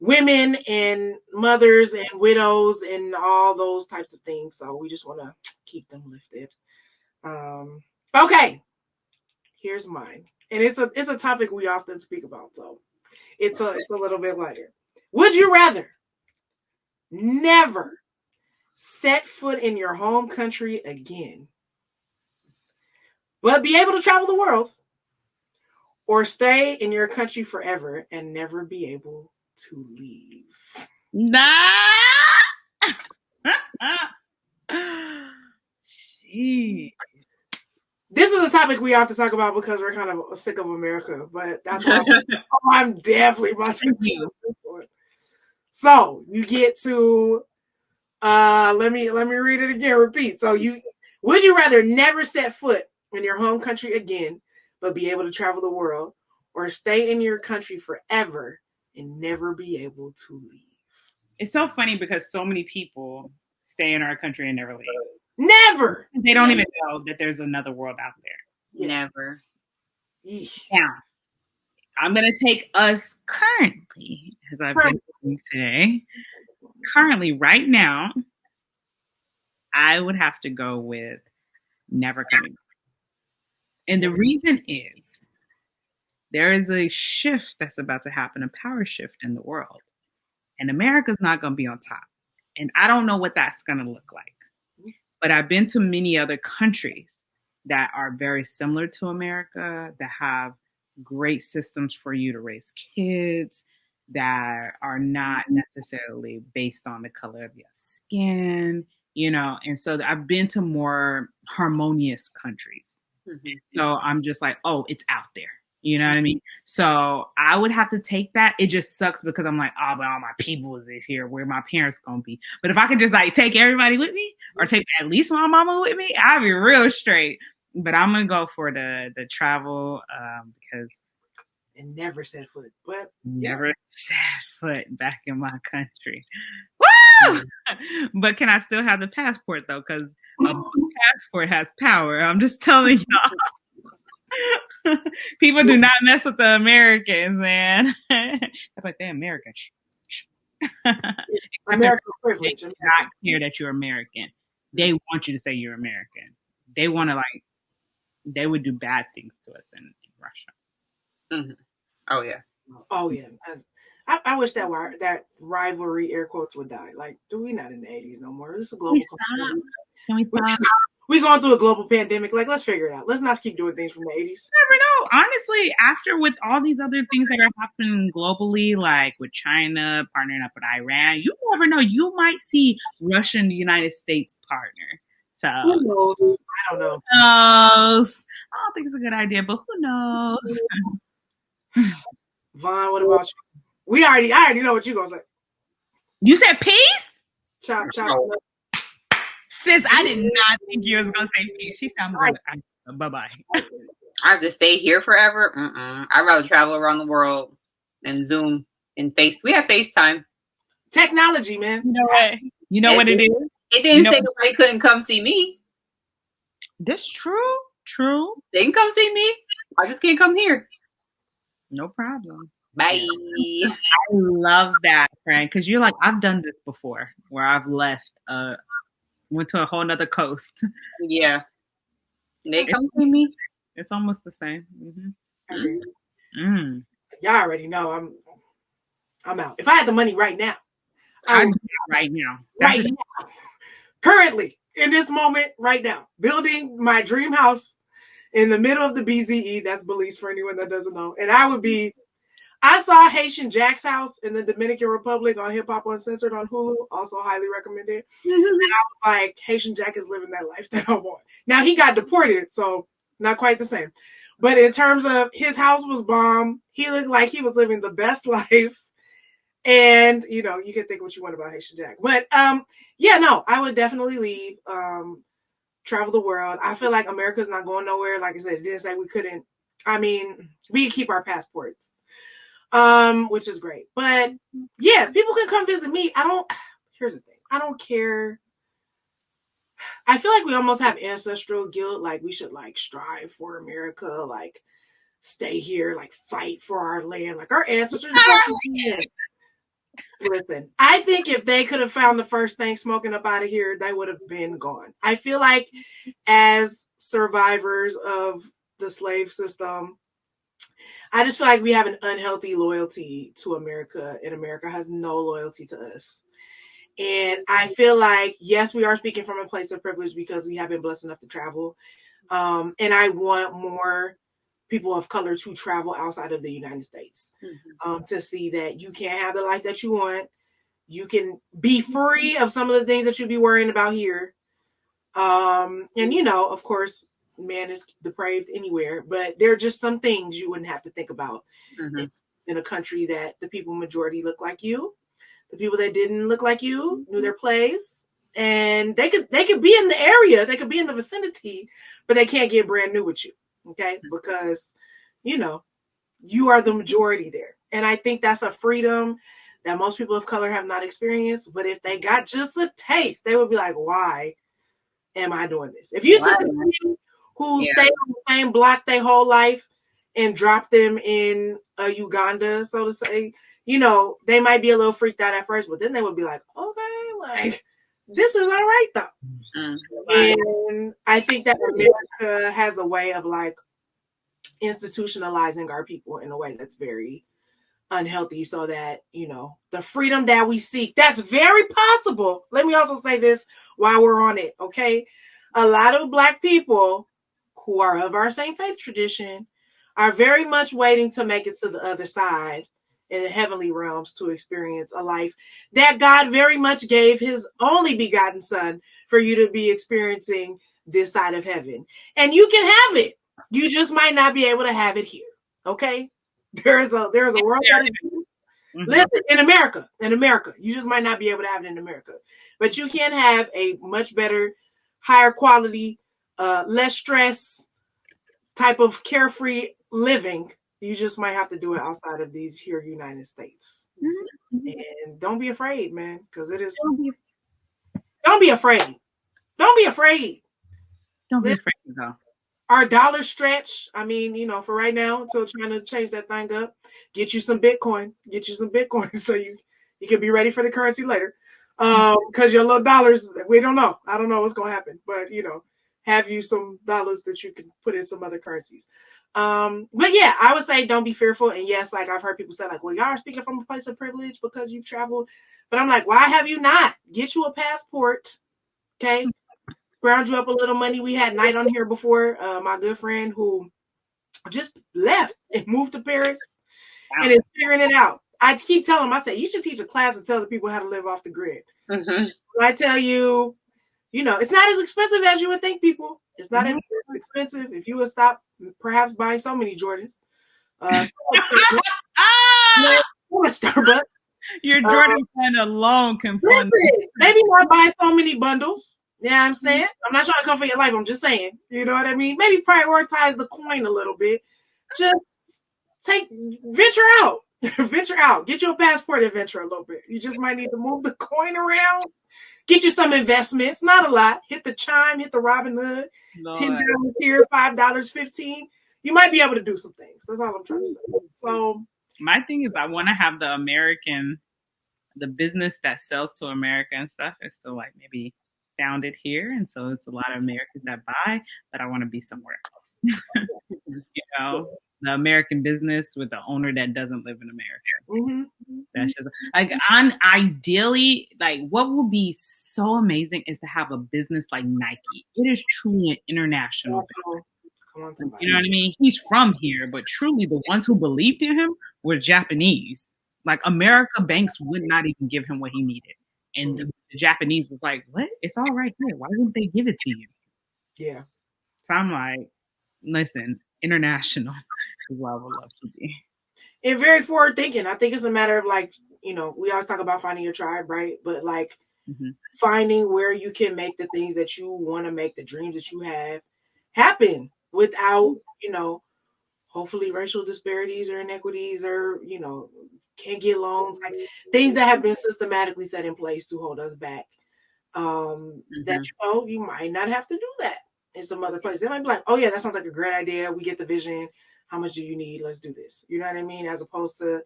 women and mothers and widows and all those types of things. So we just want to keep them lifted. Okay, here's mine. And it's a topic we often speak about, so it's a little bit lighter. Would you rather never set foot in your home country again, but be able to travel the world, or stay in your country forever and never be able to leave? Jeez. This is a topic we have to talk about because we're kind of sick of America, but that's why I'm definitely about to do this one. So you get to let me read it again, repeat. So would you rather never set foot in your home country again, but be able to travel the world, or stay in your country forever and never be able to leave? It's so funny because so many people stay in our country and never leave. Never. They don't even know that there's another world out there. Never. Now, I'm going to take us currently, as I've been doing today. Currently, right now, I would have to go with never coming back. And the reason is there is a shift that's about to happen, a power shift in the world. And America's not going to be on top. And I don't know what that's going to look like. But I've been to many other countries that are very similar to America, that have great systems for you to raise kids, that are not necessarily based on the color of your skin, and so I've been to more harmonious countries. So I'm just like, oh, it's out there. You know what I mean? So I would have to take that. It just sucks because I'm like, oh, but all my people is here, where my parents gonna be. But if I could just take everybody with me, or take at least my mama with me, I'd be real straight. But I'm gonna go for the travel because and never set foot, but never set foot back in my country. Woo! But can I still have the passport though? Because a passport has power. I'm just telling y'all. People do not mess with the Americans, man. They're like, they're American. American privilege. They not care that you're American. They want you to say you're American. They want to they would do bad things to us in Russia. Mm-hmm. Oh yeah. Oh yeah. I wish that rivalry, air quotes, would die. Do we not in the 80s no more? This is a global. Can we stop? We're going through a global pandemic. Let's figure it out. Let's not keep doing things from the 80s. Never know. Honestly, after with all these other things that are happening globally, like with China partnering up with Iran, you never know. You might see Russia and the United States partner. So who knows? I don't know. Who knows? I don't think it's a good idea, but who knows? Vaughn, what about you? I already know what you're gonna say. You said peace? Chop. Sis, I did not think you was gonna say peace. She sounded like bye-bye. I have to stay here forever. I'd rather travel around the world and Zoom and We have FaceTime. Technology, man. You know what? You know what it is? It didn't say nobody couldn't come see me. That's true. True. They can come see me. I just can't come here. No problem. Bye. I love that, friend, because you're like, I've done this before, where I've left, went to a whole nother coast. Yeah. They come see me. It's almost the same. Mm-hmm. Y'all already know I'm out. If I had the money right now, I'd do it right now. Right now. Currently, in this moment, right now, building my dream house in the middle of the BZE. That's Belize for anyone that doesn't know. And I saw Haitian Jack's house in the Dominican Republic on Hip Hop Uncensored on Hulu. Also highly recommended. And I was like, Haitian Jack is living that life that I want. Now he got deported, so not quite the same. But in terms of his house was bomb. He looked like he was living the best life. And, you can think what you want about Haitian Jack. But, I would definitely leave, travel the world. I feel like America's not going nowhere. Like I said, it didn't say we couldn't. I mean, we can keep our passports, which is great. But, yeah, people can come visit me. Here's the thing. I don't care. I feel like we almost have ancestral guilt. Like, we should, strive for America, stay here, fight for our land. Like, our ancestors. Listen, I think if they could have found the first thing smoking up out of here, they would have been gone. I feel like as survivors of the slave system, I just feel like we have an unhealthy loyalty to America, and America has no loyalty to us. And I feel like, yes, we are speaking from a place of privilege because we have been blessed enough to travel. And I want more people of color to travel outside of the United States, to see that you can have the life that you want. You can be free of some of the things that you'd be worrying about here. And, of course, man is depraved anywhere, but there are just some things you wouldn't have to think about in a country that the people majority look like you. The people that didn't look like you knew their place, and they could be in the area, they could be in the vicinity, but they can't get brand new with you. Okay, because you are the majority there. And I think that's a freedom that most people of color have not experienced. But if they got just a taste, they would be like, why am I doing this? If you took a who stayed on the same block their whole life and dropped them in Uganda, so to say, they might be a little freaked out at first, but then they would be like, okay, this is all right though. And I think that America has a way of institutionalizing our people in a way that's very unhealthy, so that, the freedom that we seek, that's very possible. Let me also say this while we're on it. Okay. A lot of Black people who are of our same faith tradition are very much waiting to make it to the other side in the heavenly realms to experience a life that God very much gave his only begotten son for you to be experiencing this side of heaven. And you can have it. You just might not be able to have it here. Okay. There's a world. Listen, in America, you just might not be able to have it in America, but you can have a much better, higher quality, less stress type of carefree living. You just might have to do it outside of these here United States. And don't be afraid, man, because it is. Don't be afraid. Don't be afraid. Don't be afraid to go. Our dollar stretch, I mean, for right now, until trying to change that thing up, get you some Bitcoin so you can be ready for the currency later. Because your little dollars, we don't know. I don't know what's going to happen, but, have you some dollars that you can put in some other currencies. But yeah, I would say don't be fearful. And yes, I've heard people say well, y'all are speaking from a place of privilege because you've traveled. But I'm like, why have you not? Get you a passport. Okay. Ground you up a little money. We had Night on here before, my good friend who just left and moved to Paris and is figuring it out. I keep telling him, I say, you should teach a class and tell the people how to live off the grid. I tell you, it's not as expensive as you would think, people. It's not as expensive if you would stop perhaps buying so many Jordans. Your Jordan plan alone can fund. Maybe not buy so many bundles. Yeah, I'm saying? I'm not trying to come for your life. I'm just saying. You know what I mean? Maybe prioritize the coin a little bit. Just venture out. Venture out. Get you a passport and venture a little bit. You just might need to move the coin around. Get you some investments. Not a lot. Hit the Chime, hit the Robinhood. $10 here, $5, 15. You might be able to do some things. That's all I'm trying to say. So my thing is I want to have the business that sells to America and stuff is still like maybe founded here. And so it's a lot of Americans that buy, but I want to be somewhere else. The American business with the owner that doesn't live in America. That's just like ideally, like what would be so amazing is to have a business like Nike. It is truly an international business. You know what I mean? He's from here, but truly the ones who believed in him were Japanese. Like America banks would not even give him what he needed. And the Japanese was like, what? It's all right here. Why wouldn't they give it to you? Yeah. So I'm like, listen, international is what I would love to be. And very forward thinking. I think it's a matter of like, we always talk about finding your tribe, right? But like finding where you can make the things that you want to make, the dreams that you have happen without, hopefully racial disparities or inequities or, can't get loans, like things that have been systematically set in place to hold us back. That, you might not have to do that in some other place. They might be like, oh yeah, that sounds like a great idea. We get the vision. How much do you need? Let's do this. You know what I mean? As opposed to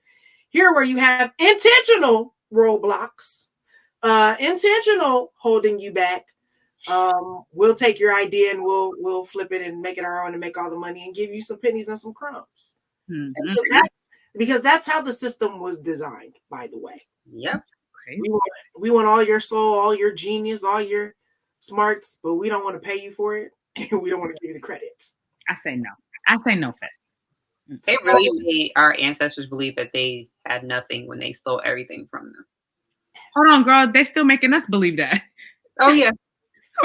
here where you have intentional roadblocks, intentional holding you back. We'll take your idea and we'll flip it and make it our own and make all the money and give you some pennies and some crumbs. Because that's how the system was designed, by the way. Yep. We want all your soul, all your genius, all your smarts, but we don't want to pay you for it. And we don't want to give you the credit. I say no first. They really made our ancestors believe that they had nothing when they stole everything from them. Hold on, girl. They still making us believe that. Oh, yeah.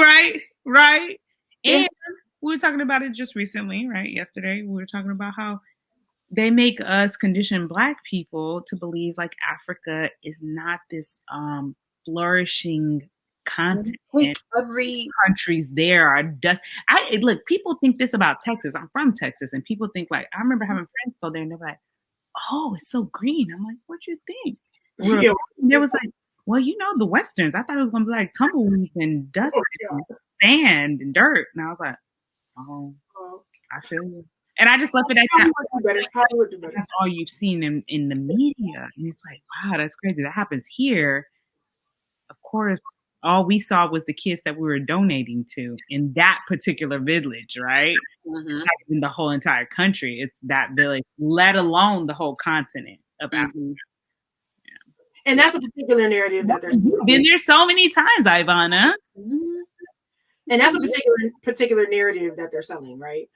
Right. Yeah. And we were talking about it just recently, right? Yesterday, we were talking about how they make us condition Black people to believe like Africa is not this flourishing continent. Every countries there are dust. Look, people think this about Texas. I'm from Texas, and people think like I remember having friends go there, and they're like, "Oh, it's so green." I'm like, "What you think?" There was like, "Well, the Westerns. I thought it was gonna be like tumbleweeds and dust and sand and dirt," and I was like, "Oh, I feel you." And I just left it at that. That's all you've seen in the media. And it's like, wow, that's crazy. That happens here. Of course, all we saw was the kids that we were donating to in that particular village, right? Not in the whole entire country. It's that village, let alone the whole continent of Africa. Yeah. And that's a particular narrative that there's been there so many times, Ivana. And that's a particular narrative that they're selling, right?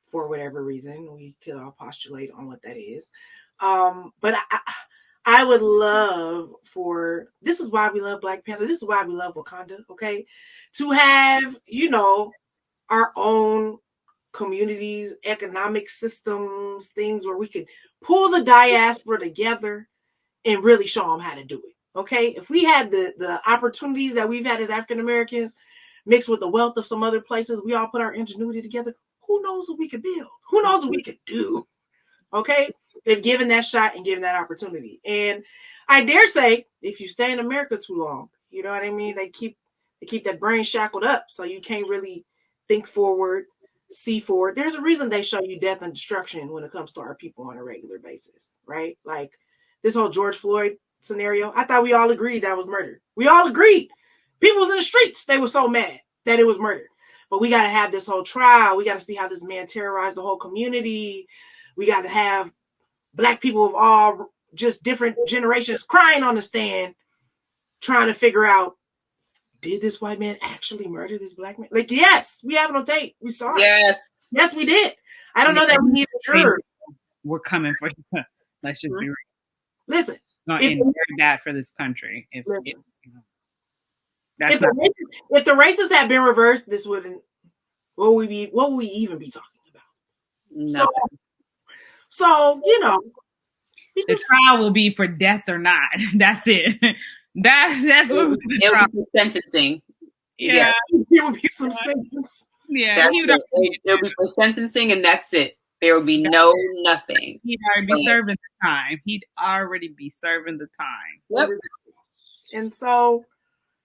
For whatever reason, we could all postulate on what that is. But I would love this is why we love Black Panther. This is why we love Wakanda, okay? To have, our own communities, economic systems, things where we could pull the diaspora together and really show them how to do it, okay? If we had the opportunities that we've had as African Americans mixed with the wealth of some other places, we all put our ingenuity together, who knows what we could build? Who knows what we could do? Okay? They've given that shot and given that opportunity. And I dare say, if you stay in America too long, you know what I mean? They keep that brain shackled up so you can't really think forward, see forward. There's a reason they show you death and destruction when it comes to our people on a regular basis, right? Like this whole George Floyd scenario, I thought we all agreed that was murder. We all agreed. People was in the streets. They were so mad that it was murder. But we got to have this whole trial. We got to see how this man terrorized the whole community. We got to have Black people of all just different generations crying on the stand, trying to figure out, did this white man actually murder this Black man? Like, yes, we have it on tape. We saw it. Yes, we did. I don't know that we need a juror. We're coming for you. Let's just be real. Listen. It's very bad for this country. If the races had been reversed, this wouldn't. What would we even be talking about? Nothing. So the trial will be for death or not. That's it. That's what was the drama. It'll be sentencing. Yeah. There would be some sentence. Yeah. That's it. It'll be for sentencing, and that's it. There will be nothing. He'd already be serving the time. He'd already be serving the time. Yep. And so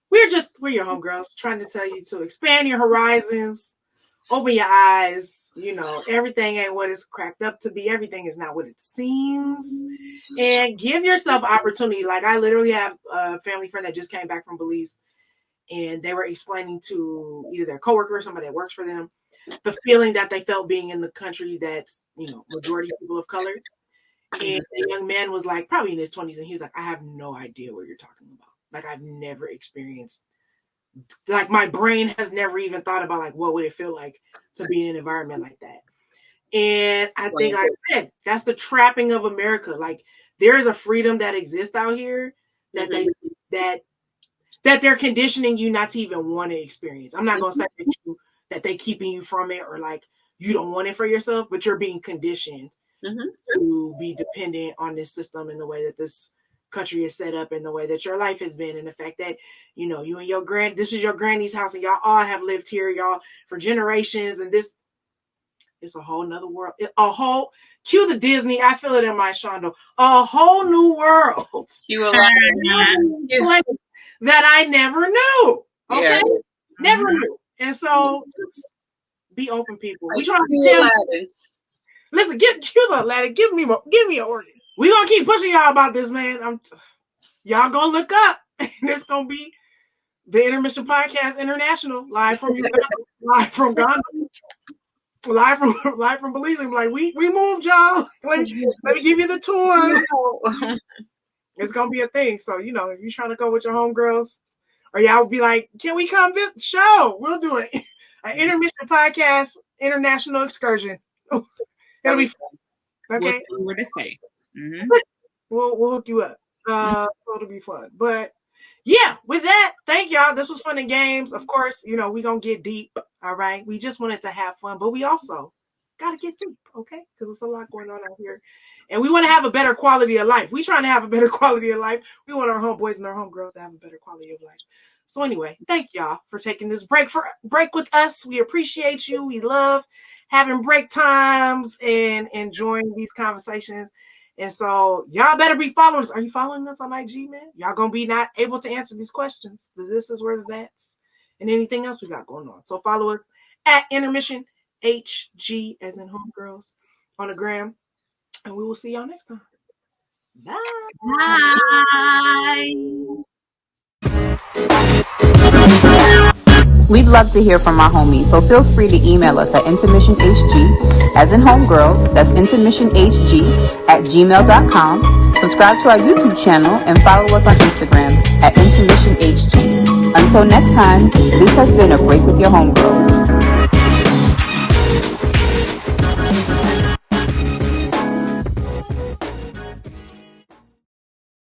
we're your homegirls trying to tell you to expand your horizons, open your eyes. You know, everything ain't what it's cracked up to be. Everything is not what it seems. And give yourself opportunity. Like, I literally have a family friend that just came back from Belize, and they were explaining to either their coworker or somebody that works for them the feeling that they felt being in the country that's, you know, majority of people of color. And the young man was like, probably in his 20s, and he was like, I have no idea what you're talking about. Like, I've never experienced, like, my brain has never even thought about, like, what would it feel like to be in an environment like that. And I think, like I said, that's the trapping of America. Like, there is a freedom that exists out here that that they're conditioning you not to even want to experience. I'm not going to say that they're keeping you from it, or like you don't want it for yourself, but you're being conditioned to be dependent on this system and the way that this country is set up and the way that your life has been, and the fact that, you know, you and your this is your granny's house and y'all all have lived here, y'all, for generations, and this, it's a whole nother world. Cue the Disney, I feel it in my shondo, a whole new world. That I never knew. Okay? Yeah. Never knew. And so just be open, people. We trying to tell you. Listen, cue the Aladdin. Give me an organ. We gonna keep pushing y'all about this, man. Y'all gonna look up, and it's gonna be the Intermission Podcast International, live from Uganda, live from Ghana, live from Belize. Like, we moved, y'all. Let me give you the tour. It's gonna be a thing. So, you know, if you're trying to go with your homegirls, or y'all would be like, can we come visit the show? We'll do it. An Intermission Podcast International Excursion. It'll be fun. Okay. We'll see where to stay. We'll hook you up. It'll be fun. But yeah, with that, thank y'all. This was fun and games. Of course, you know, we're gonna get deep. All right. We just wanted to have fun, but we also gotta get deep, okay? Because there's a lot going on out here. And we want to have a better quality of life. We're trying to have a better quality of life. We want our homeboys and our homegirls to have a better quality of life. So anyway, thank y'all for taking this break with us. We appreciate you. We love having break times and enjoying these conversations. And so y'all better be following us. Are you following us on IG, man? Y'all gonna be not able to answer these questions. This is where the that's and anything else we got going on. So follow us at Intermission HG, as in homegirls, on the gram. And we will see y'all next time. Bye. We'd love to hear from our homies, so feel free to email us at intermissionhg, as in homegirls, that's intermissionhg@gmail.com. Subscribe to our YouTube channel and follow us on Instagram at intermissionhg. Until next time, this has been A Break with Your Homegirls.